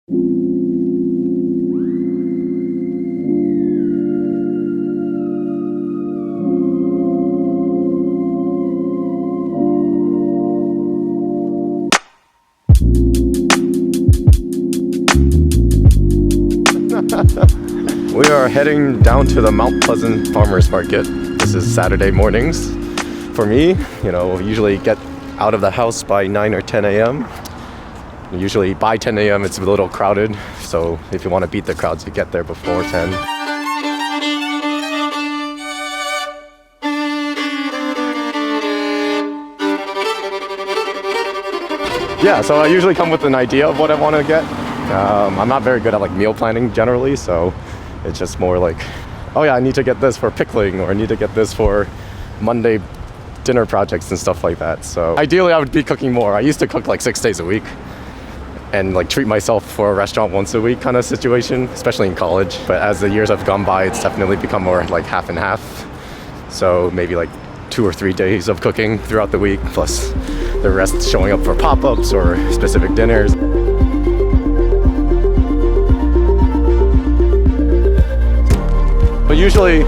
We are heading down to the Mount Pleasant Farmers Market. This is Saturday mornings. For me, we usually get out of the house by 9 or 10 a.m. Usually by 10 a.m. it's a little crowded, so if you want to beat the crowds, you get there before 10. Yeah, so I usually come with an idea of what I want to get. I'm not very good at meal planning generally, so it's just more like, oh yeah, I need to get this for pickling, or I need to get this for Monday dinner projects and stuff like that. So ideally I would be cooking more. I used to cook 6 days a week and treat myself for a restaurant once a week kind of situation, especially in college. But as the years have gone by, it's definitely become more half and half. So maybe 2 or 3 days of cooking throughout the week, plus the rest showing up for pop-ups or specific dinners. But usually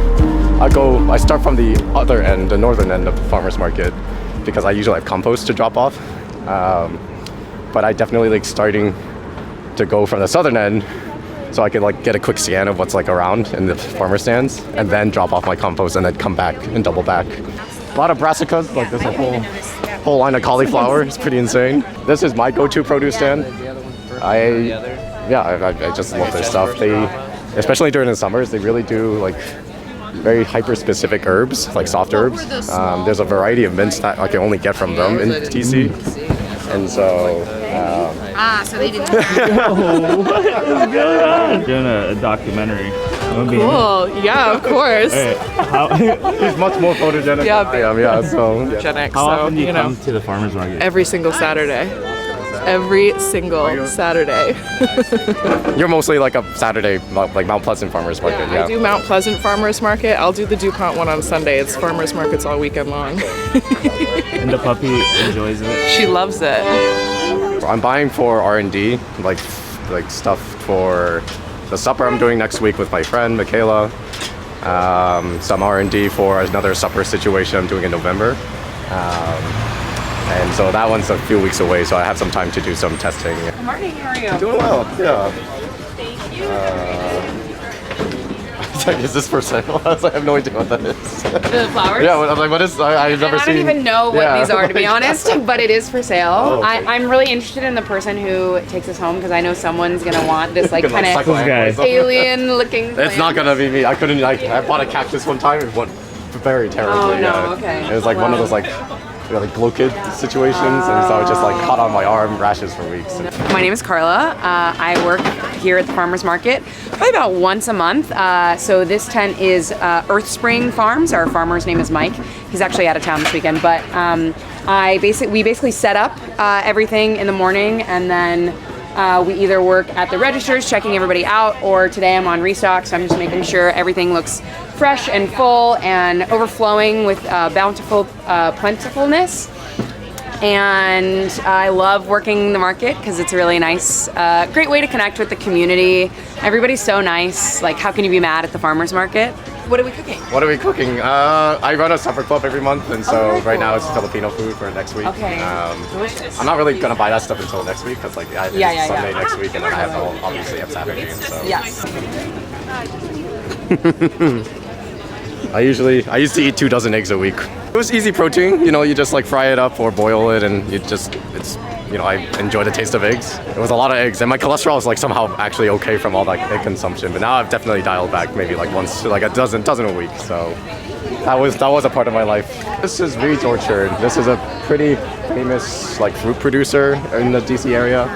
I start from the other end, the northern end of the farmer's market, because I usually have compost to drop off. But I definitely starting to go from the southern end, so I could get a quick scan of what's around in the farmer stands, and then drop off my compost and then come back and double back. A lot of brassicas, there's a whole line of cauliflower. It's pretty insane. This is my go-to produce stand. I just love their stuff. Especially during the summers, they really do very hyper-specific herbs, soft herbs. There's a variety of mints that I can only get from them in DC, and so. So they didn't. Doing a documentary. Cool. Yeah, of course. He's much more photogenic than I am. Yeah. So. How often do you come to the farmers market? Every single Saturday. Every single Saturday. You're mostly a Saturday, Mount Pleasant Farmers Market. Yeah, I do Mount Pleasant Farmers Market. I'll do the DuPont one on Sunday. It's farmers markets all weekend long. And the puppy enjoys it? She loves it. I'm buying for R&D, stuff for the supper I'm doing next week with my friend Michaela. Some R&D for another supper situation I'm doing in November. And so that one's a few weeks away, so I have some time to do some testing. Good morning, how are you? Doing well, yeah. Thank you. Is this for sale? I have no idea what that is. The flowers? Yeah, I'm what is, I've never seen. I don't even know what these are, to be honest, but it is for sale. Oh, okay. I'm really interested in the person who takes us home, because I know someone's going to want this kind of alien-looking plant. It's not going to be me. I couldn't, I bought a cactus one time, it went very terribly. Oh, no, okay. It was one of those glow kid situations, and so it just caught on my arm, rashes for weeks. My name is Carla. I work here at the farmers market probably about once a month. So this tent is Earth Spring Farms. Our farmer's name is Mike. He's actually out of town this weekend, but we basically set up everything in the morning, and then we either work at the registers checking everybody out, or today I'm on restock, so I'm just making sure everything looks fresh and full and overflowing with bountiful plentifulness. And I love working the market because it's a really nice, great way to connect with the community. Everybody's so nice. How can you be mad at the farmers market? What are we cooking? I run a supper club every month, and so right now it's Filipino food for next week. Okay. Delicious. I'm not really gonna buy that stuff until next week, because it's Sunday next week, and then I obviously have Saturday. And so. Yes. I used to eat 2 dozen eggs a week. It was easy protein, you just fry it up or boil it, and I enjoy the taste of eggs. It was a lot of eggs, and my cholesterol is somehow actually okay from all that egg consumption. But now I've definitely dialed back, maybe once, a dozen a week. So that was a part of my life. This is Reed's Orchard. This is a pretty famous fruit producer in the DC area.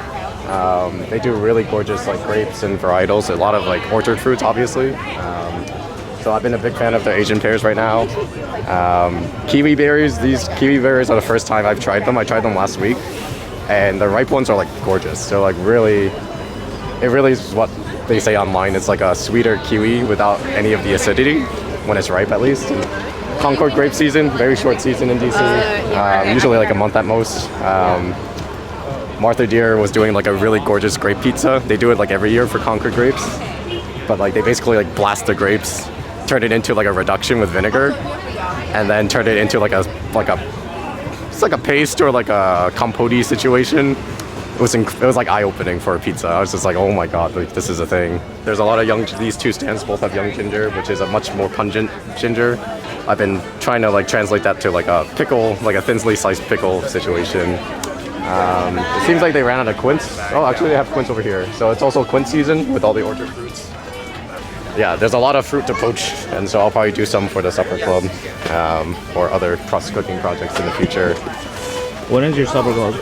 They do really gorgeous grapes and varietals, a lot of orchard fruits, obviously. So I've been a big fan of their Asian pears right now. Kiwi berries, these kiwi berries are the first time I've tried them. I tried them last week, and the ripe ones are gorgeous. So it really is what they say online. It's a sweeter kiwi without any of the acidity, when it's ripe at least. And Concord grape season, very short season in DC, usually a month at most. Martha Deer was doing like a really gorgeous grape pizza. They do it like every year for Concord grapes, but like they basically like blast the grapes, turn it into like a reduction with vinegar, and then turn it into it's like a paste or like a compote situation. It was like eye-opening for a pizza. I was just like, oh my god, like, this is a thing. There's a lot of these two stands both have young ginger, which is a much more pungent ginger. I've been trying to like translate that to like a pickle, like a thinly sliced pickle situation. It seems like they ran out of quince. Oh, actually they have quince over here. So it's also quince season with all the orchard fruits. Yeah, there's a lot of fruit to poach, and so I'll probably do some for the supper club or other cross-cooking projects in the future. When is your supper club?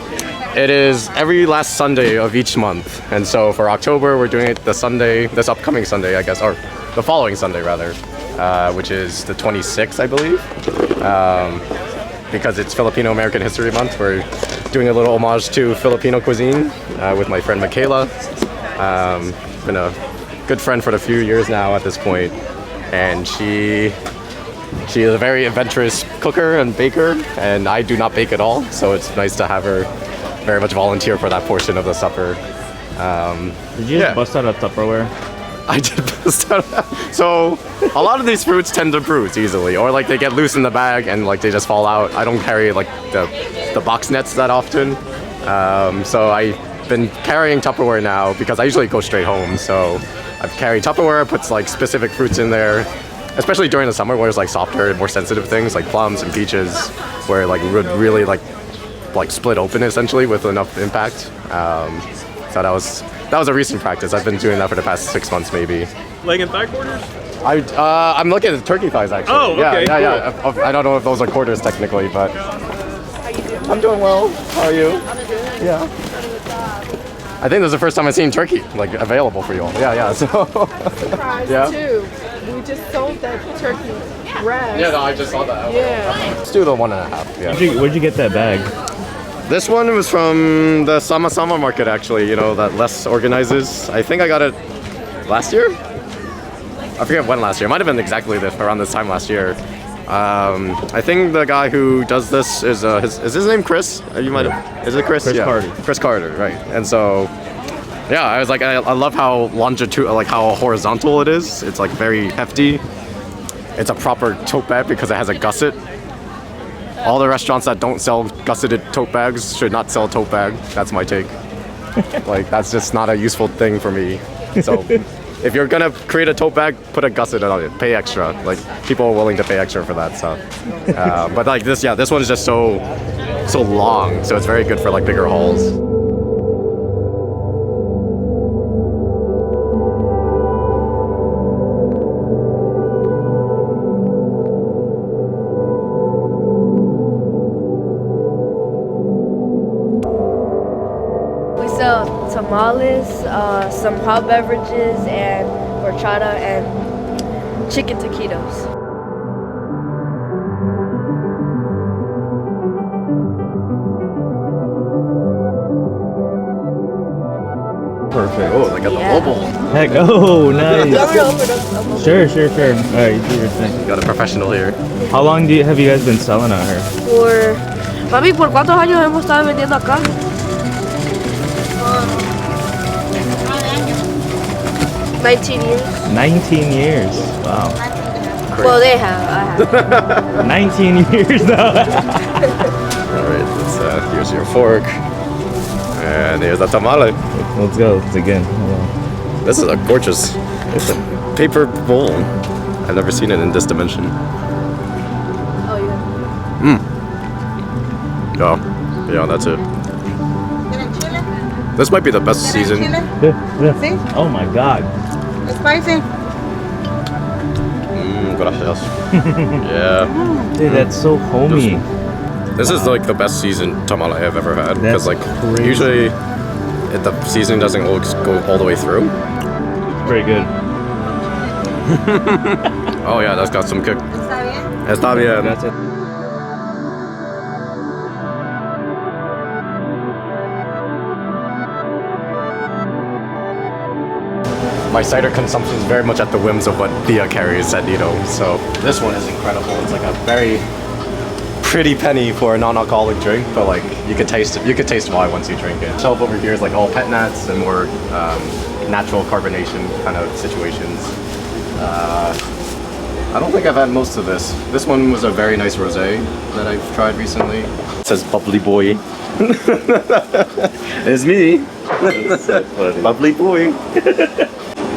It is every last Sunday of each month, and so for October we're doing it this upcoming Sunday, I guess, or the following Sunday rather, which is the 26th, I believe. Because it's Filipino American History Month, we're doing a little homage to Filipino cuisine with my friend Michaela. Been a good friend for a few years now at this point, and she is a very adventurous cooker and baker, and I do not bake at all, so it's nice to have her very much volunteer for that portion of the supper. Did you just bust out a Tupperware? I did bust out. So a lot of these fruits tend to bruise easily, or like they get loose in the bag and like they just fall out. I don't carry like the box nets that often, so I've been carrying Tupperware now because I usually go straight home. So I've carried Tupperware, puts like specific fruits in there, especially during the summer where it's like softer and more sensitive things like plums and peaches, where like would really like split open essentially with enough impact. So that was a recent practice. I've been doing that for the past 6 months maybe. Leg and thigh quarters? I'm looking at turkey thighs actually. Oh, okay, yeah. I don't know if those are quarters technically, but I'm doing well. How are you? Yeah. I think this is the first time I've seen turkey like available for you all. Yeah. So Surprised yeah. too. We just sold that turkey breast. Yeah, no, I just saw that. Yeah. Let's do the 1.5. Yeah. Where'd you get that bag? This one was from the Sama Sama market actually, you know, that Les organizes. I think I got it last year? I forget when last year. It might have been exactly around this time last year. I think the guy who does this is his name Chris? You might have. Is it Chris? Chris Carter. Chris Carter, right. And so yeah, I was like I love how how horizontal it is. It's like very hefty. It's a proper tote bag because it has a gusset. All the restaurants that don't sell gusseted tote bags should not sell a tote bag. That's my take. Like, that's just not a useful thing for me. So, if you're gonna create a tote bag, put a gusset on it. Pay extra. Like, people are willing to pay extra for that stuff. But like this one is just so long. So it's very good for like bigger hauls. Tamales, some hot beverages, and horchata and chicken taquitos. Perfect. Oh, like at the lowbowl. Heck, oh, nice. Sure. All right, you do your thing. Got a professional here. How long have you guys been selling out here? Mami, ¿por cuántos años hemos estado vendiendo acá? 19 years. 19 years. Wow. Well, they have. I have. 19 years though. All right, here's your fork, and here's the tamale. Let's go. It's again. Hold on. This is a gorgeous. It's a paper bowl. I've never seen it in this dimension. Oh, yeah. Oh, yeah, that's it. This might be the best season. Yeah. Oh my God. Spicy. Gracias. Yeah. Dude, that's so homey. This is like the best seasoned tamale I've ever had. That's Because like crazy. usually the seasoning doesn't always go all the way through. Very good. Oh yeah, that's got some kick. Está bien. That's it. My cider consumption is very much at the whims of what Thea carries at Nido. So this one is incredible. It's like a very pretty penny for a non-alcoholic drink, but like you could taste it. You could taste why once you drink it. Shelf over here is like all pet nats and more natural carbonation kind of situations. I don't think I've had most of this. This one was a very nice rosé that I've tried recently. It says bubbly boy. It's me. Bubbly boy.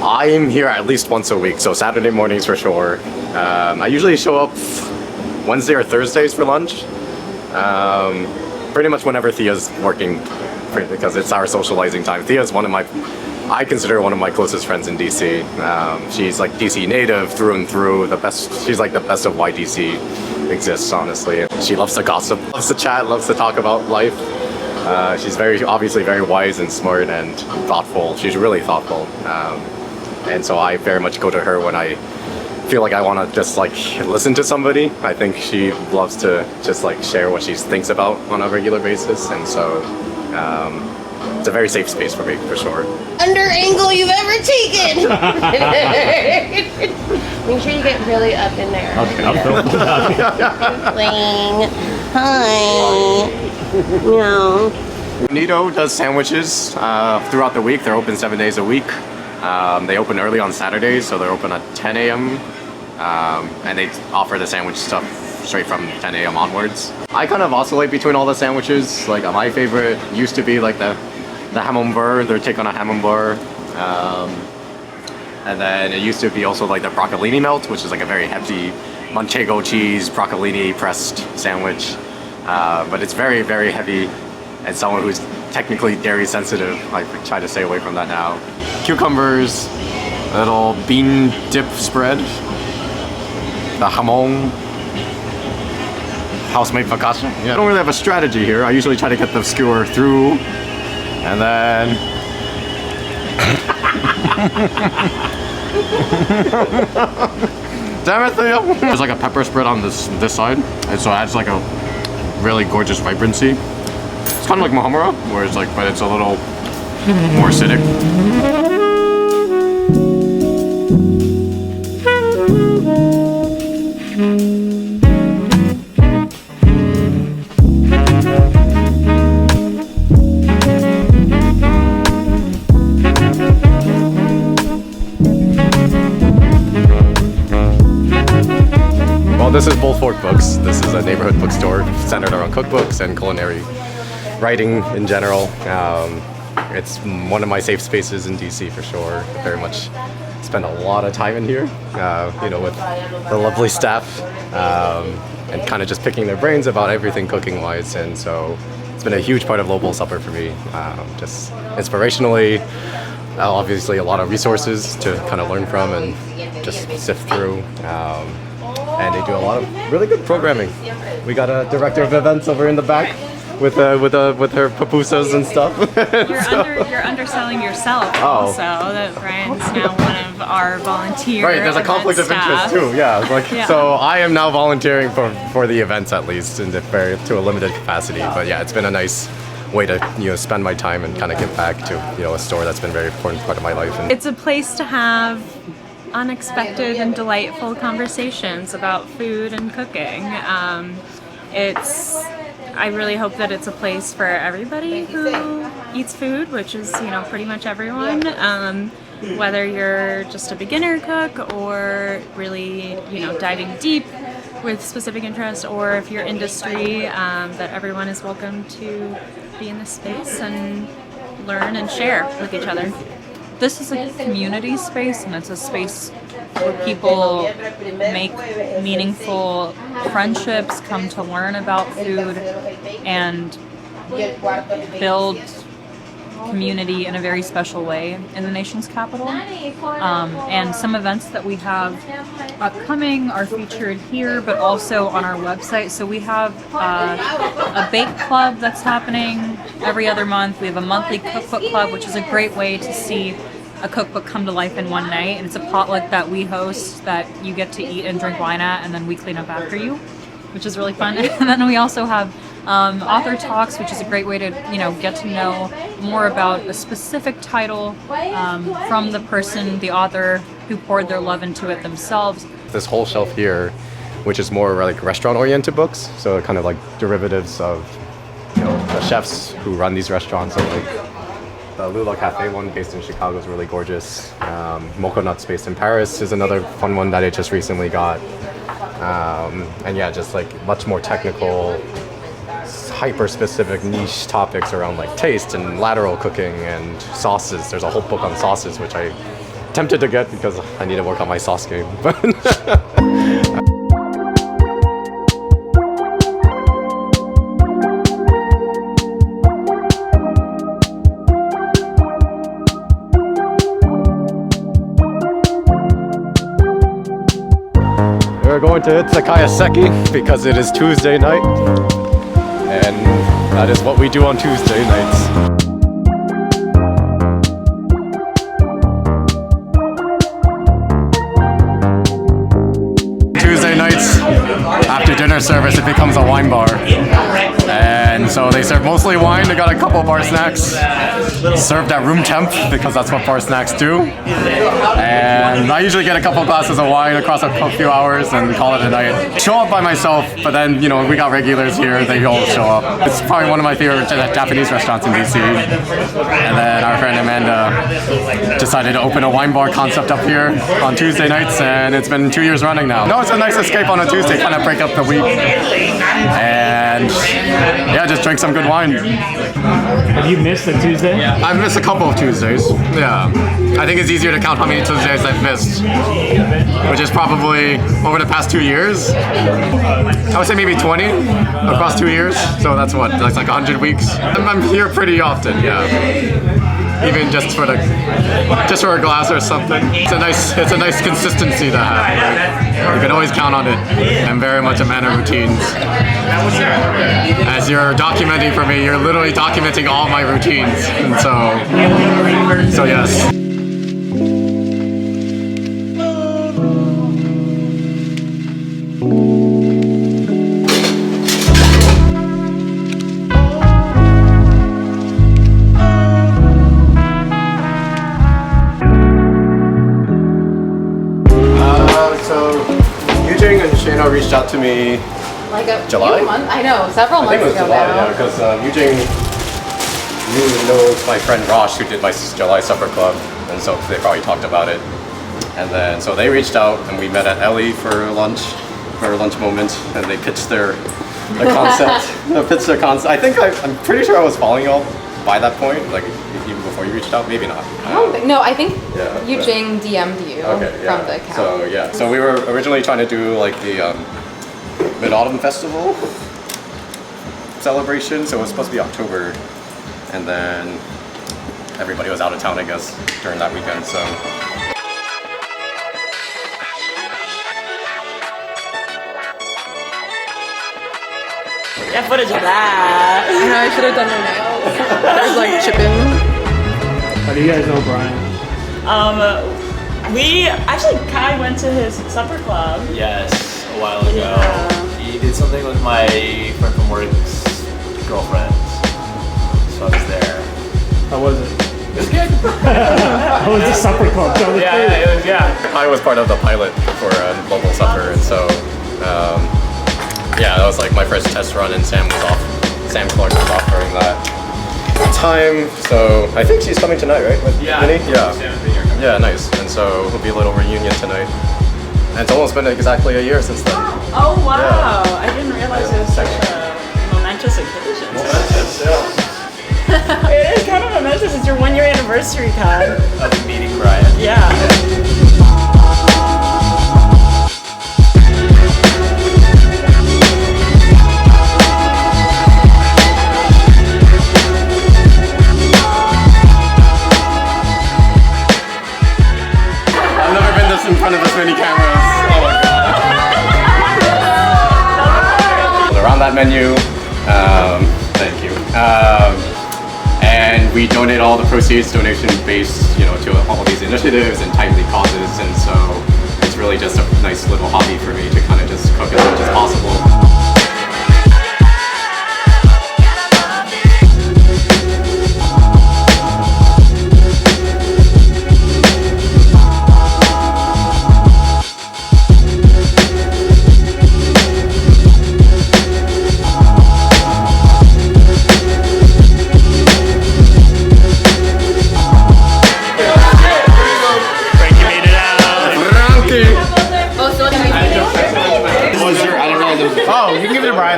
I'm here at least once a week, so Saturday mornings for sure. I usually show up Wednesday or Thursdays for lunch. Pretty much whenever Thea's working, because it's our socializing time. Thea's I consider one of my closest friends in DC. She's like DC native through and through. She's like the best of why DC exists, honestly. She loves to gossip, loves to chat, loves to talk about life. She's obviously very wise and smart and thoughtful. She's really thoughtful. And so I very much go to her when I feel like I want to just like listen to somebody. I think she loves to just like share what she thinks about on a regular basis. And so it's a very safe space for me, for sure. Under angle you've ever taken. Make sure you get really up in there. Okay, I'm filming. Hi. Meow. Nido does sandwiches throughout the week. They're open 7 days a week. They open early on Saturdays, so they're open at 10 a.m. And they offer the sandwich stuff straight from 10 a.m. onwards. I kind of oscillate between all the sandwiches. Like my favorite used to be like the hamburger, their take on a hamburger. And then it used to be also like the broccolini melt, which is like a very hefty manchego cheese broccolini pressed sandwich. But it's very, very heavy. And someone who's technically dairy sensitive, I try to stay away from that now. Cucumbers, a little bean dip spread, the jamon, house-made focaccia. Yeah. I don't really have a strategy here. I usually try to get the skewer through, and then damn it, Theo! There's like a pepper spread on this side, and so it adds like a really gorgeous vibrancy. It's kind of like Muhammara, where it's like, but it's a little more acidic. Well, this is Bull Fork Books. This is a neighborhood bookstore centered around cookbooks and culinary writing in general. It's one of my safe spaces in DC for sure. I very much spend a lot of time in here, you know, with the lovely staff, and kind of just picking their brains about everything cooking wise. And so it's been a huge part of lowbowl supper for me. Just inspirationally, obviously a lot of resources to kind of learn from and just sift through. And they do a lot of really good programming. We got a director of events over in the back with her pupusas and stuff. You're underselling yourself also. That Brian's now one of our volunteer. Right, there's a conflict of interest too. Yeah, like Yeah. So I am now volunteering for the events at least to a limited capacity. But yeah, it's been a nice way to spend my time and kind of give back to a store that's been a very important part of my life. And It's a place to have unexpected and delightful conversations about food and cooking. I really hope that it's a place for everybody who eats food, which is, pretty much everyone. Whether you're just a beginner cook or really, diving deep with specific interests, or if you're industry, that everyone is welcome to be in this space and learn and share with each other. This is a community space, and it's a space where people make meaningful friendships, come to learn about food, and build community in a very special way in the nation's capital. And some events that we have upcoming are featured here, but also on our website. So we have a bake club that's happening every other month. We have a monthly cookbook club, which is a great way to see a cookbook come to life in one night. And it's a potluck that we host that you get to eat and drink wine at, and then we clean up after you, which is really fun. And then we also have author talks, which is a great way to get to know more about a specific title from the person, the author, who poured their love into it themselves. this whole shelf here which is more like restaurant-oriented books. So kind of like derivatives of, you know, the chefs who run these restaurants. So like the Lula Cafe one based in Chicago is really gorgeous. Mocha Nuts based in Paris is another fun one that I just recently got. And yeah, just like much more technical, hyper-specific niche topics around like taste and lateral cooking and sauces. There's a whole book on sauces, which I tempted to get because I need to work on my sauce game. We're going to izakaya seki because it is Tuesday night, and that is what we do on Tuesday nights. Tuesday nights, after dinner service, it becomes a wine bar. And so they serve mostly wine. They got a couple bar snacks served at room temp because that's what bar snacks do. And I usually get a couple glasses of wine across a few hours and call it a night. Show up by myself, but then, you know, we got regulars here. They all show up. It's probably one of my favorite Japanese restaurants in DC. And then our friend Amanda decided to open a wine bar concept up here on Tuesday nights, and it's been 2 years running now. No, it's a nice escape on a Tuesday, kind of break up the week. And yeah, just drink some good wine. Have you missed a Tuesday? I've missed a couple of Tuesdays. Yeah. I think it's easier to count how many Tuesdays I've missed, which is probably over the past 2 years. I would say maybe 20 across 2 years. So that's what, that's like 100 weeks. I'm here pretty often, yeah. Even just for a glass or something. It's a nice consistency to have. You can always count on it. I'm very much a man of routines. As you're documenting for me, you're literally documenting all my routines. And so yes. Reached out to me like a July? few months. I know, several months ago July, now. yeah, because Eugene knows my friend Rosh, who did my July supper club, and so they probably talked about it. And then so they reached out, and we met at Ellie for a lunch moment, and they pitched their concept. I think I'm pretty sure I was following y'all by that point, like even before you reached out. Maybe not. I think Eugene DM'd you from the account. So we were originally trying to do like the Mid-Autumn Festival celebration. So it was supposed to be October, and then everybody was out of town, I guess, during that weekend. So. Get footage of that. You know, I should have done their nails. There's like chipping. How do you guys know Brian? We actually Kai went to his supper club. Yes, a while ago. Yeah. He did something with my friend from work's girlfriend. So I was there. How was it? It was good. How was the supper club? I was part of the pilot for Local Supper, and so that was like my first test run, and Sam Clark was off during that time. So I think she's coming tonight, right? With Vinny? Yeah, nice. And so it'll be a little reunion tonight. And it's almost been exactly a year since then. Oh wow! Yeah. I didn't realize it was such a momentous occasion. It is kind of momentous. It's your 1 year anniversary, Kai. Of meeting Brian. Yeah. In front of this many cameras. Oh my god. Around that menu, thank you. And we donate all the proceeds, donation-based, to all these initiatives and timely causes. And so it's really just a nice little hobby for me to kind of just cook as much as possible.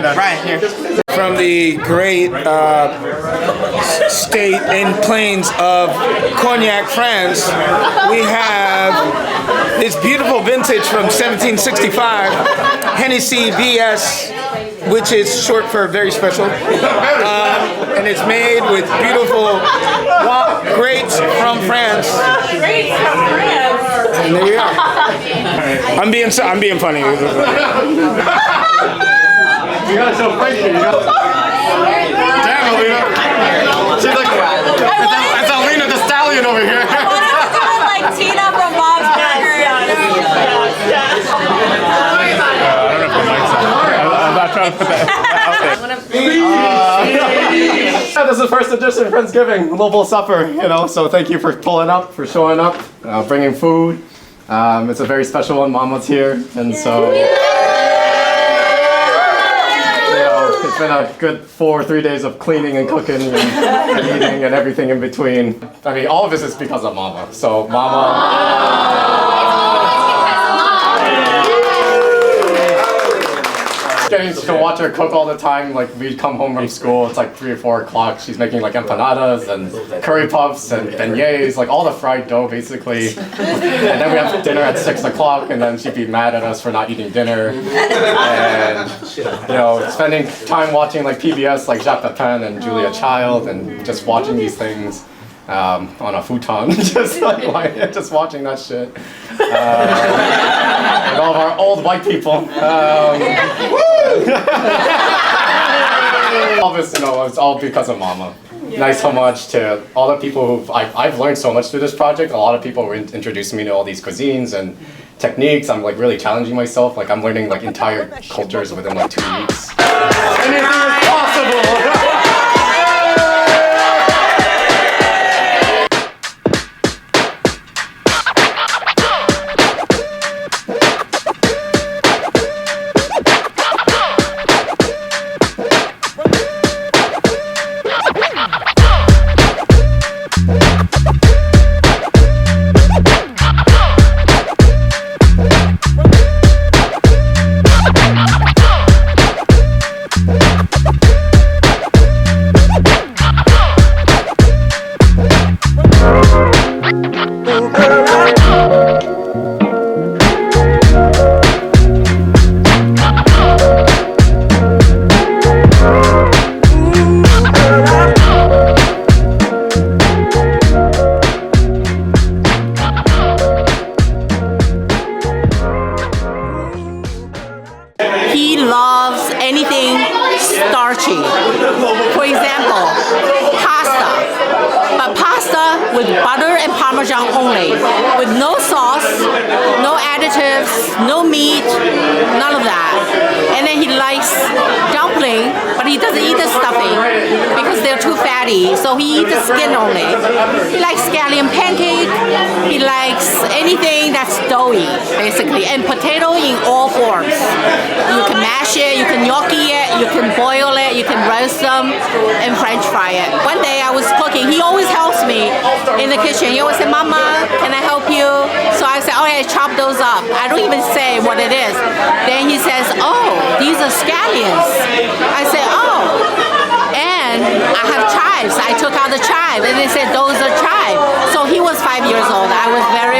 Kinda. Right here. From the great state and plains of Cognac, France, we have this beautiful vintage from 1765, Hennessy VS, which is short for very special. And it's made with beautiful grapes from France. Grapes from France. And there you are. I'm being funny. You gotta show Frankie. Damn, Alina. She's like, it's Alina the Stallion over here. Like Tina from Bob's Burgers. I'm not trying to put that out there. This is the first edition of Friendsgiving, lowbowl supper, you know, so thank you for pulling up, for showing up, bringing food. It's a very special one, Mama's here, and so... It's been a good 3 days of cleaning and cooking and eating and everything in between. I mean, all of this is because of Mama. So Getting to watch her cook all the time. Like we'd come home from school, it's like 3 or 4 o'clock. She's making like empanadas and curry puffs and beignets, like all the fried dough basically. And then we have dinner at 6 o'clock, and then she'd be mad at us for not eating dinner. And you know, spending time watching like PBS, like Jacques Pepin and Julia Child, and just watching these things. On a futon, just watching that shit. And all of our old white people. All this, you know, it's all because of Mama. Yeah. Nice homage to all the people who I've learned so much through this project. A lot of people were introducing me to all these cuisines and techniques. I'm like really challenging myself. Like I'm learning like entire cultures within like 2 weeks. Anything is possible. He loves anything starchy. For example, pasta. But pasta with butter and Parmesan only. With no sauce, no additives, no meat, none of that. And then he likes dumpling, but he doesn't eat the stuffing because they're too fatty. So he eats the skin only. He likes scallion pancake. He likes anything that's doughy, basically. And potato in all forms. You can mash it, you can gnocchi it, you can boil it, you can roast them, and French fry it. One day I was cooking. He always helps me in the kitchen. He always said, "Mama, can I help you?" So I said, "Oh, yeah, chop those up." I don't even say what it is. Then he says, "Oh, these are scallions." I said, "Oh, and I have chives." I took out the chive, and they said, "Those are chive." So he was 5 years old. I was very